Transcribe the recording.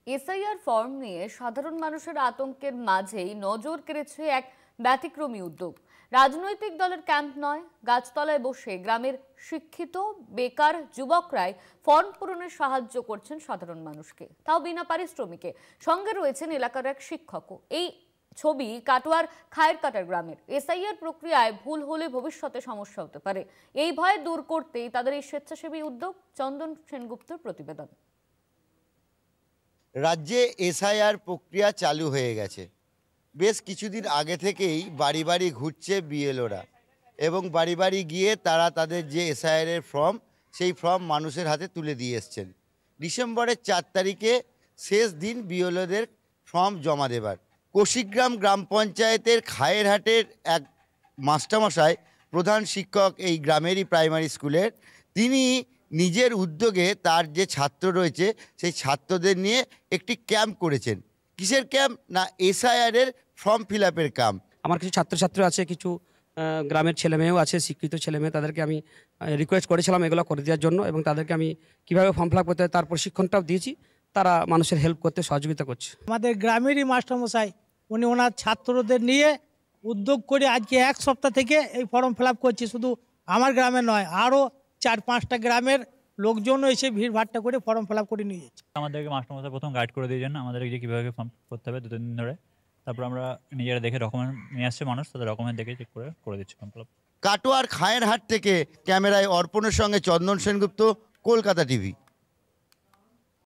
SIR form নিয়ে সাধারণ মানুষের আতঙ্কের মাঝেই নজর কেড়েছে এক ব্যতিক্রমী উদ্যোগ। রাজনৈতিক দলের ক্যাম্প নয়, গাছতলায় বসে গ্রামের শিক্ষিত বেকার যুবকরাই ফর্ম পূরণে সাহায্য করছেন সাধারণ মানুষকে, তাও বিনা পারিশ্রমিকে। সঙ্গে রয়েছেন এলাকার এক শিক্ষকও। এই ছবি কাটোয়ার খায়েরকাটার গ্রামের। এসআইআর প্রক্রিয়ায় ভুল হলে ভবিষ্যতে সমস্যা হতে পারে, এই ভয় দূর করতেই তাদের এই স্বেচ্ছাসেবী উদ্যোগ। চন্দন সেনগুপ্তর প্রতিবেদন। রাজ্যে এসআইআর প্রক্রিয়া চালু হয়ে গেছে। বেশ কিছুদিন আগে থেকেই বাড়ি বাড়ি ঘুরছে বিএলওরা এবং বাড়ি বাড়ি গিয়ে তারা তাদের যে এসআইআরের ফর্ম, সেই ফর্ম মানুষের হাতে তুলে দিয়ে এসছেন। ডিসেম্বরের 4 তারিখে শেষ দিন বিএলওদের ফর্ম জমা দেবার। কোশিগ্রাম গ্রাম পঞ্চায়েতের খায়েরহাটের এক মাস্টারমশাই, প্রধান শিক্ষক এই গ্রামেরই প্রাইমারি স্কুলের, তিনি নিজের উদ্যোগে তার যে ছাত্র রয়েছে সেই ছাত্রদের নিয়ে একটি ক্যাম্প করেছেন। কিসের ক্যাম্প? না, এসআইআরের ফর্ম ফিল আপের ক্যাম্প। আমার কিছু ছাত্রছাত্রী আছে, কিছু গ্রামের ছেলেমেয়েও আছে, শিক্ষিত ছেলেমেয়ে। তাদেরকে আমি রিকোয়েস্ট করেছিলাম এগুলো করে দেওয়ার জন্য, এবং তাদেরকে আমি কীভাবে ফর্ম ফিল আপ করতে হয় তার প্রশিক্ষণটাও দিয়েছি। তারা মানুষের হেল্প করতে সহযোগিতা করছে। আমাদের গ্রামেরই মাস্টারমশাই, উনি ওনার ছাত্রদের নিয়ে উদ্যোগ করে আজকে এক সপ্তাহ থেকে এই ফর্ম ফিল আপ করছে। শুধু আমার গ্রামে নয়, আরও 4-5টা গ্রামের লোকজনও এসে ভিড়ভাট্টা করে ফর্ম ফিল আপ করে নিয়ে যাচ্ছে। আমাদেরকে মাস্টারমশাই প্রথম গাইড করে দিয়েছেন আমাদেরকে যে কীভাবে ফর্ম করতে হবে 2-3 দিন ধরে। তারপর আমরা নিজেরা দেখে ডকুমেন্ট নিয়ে আসছে, মানুষ তাদের ডকুমেন্ট দেখে চেক করে দিচ্ছি ফর্ম ফিল আপ। কাটোয়ার খায়েরহাট থেকে ক্যামেরায় অর্পণের সঙ্গে চন্দন সেনগুপ্ত, কলকাতা টিভি।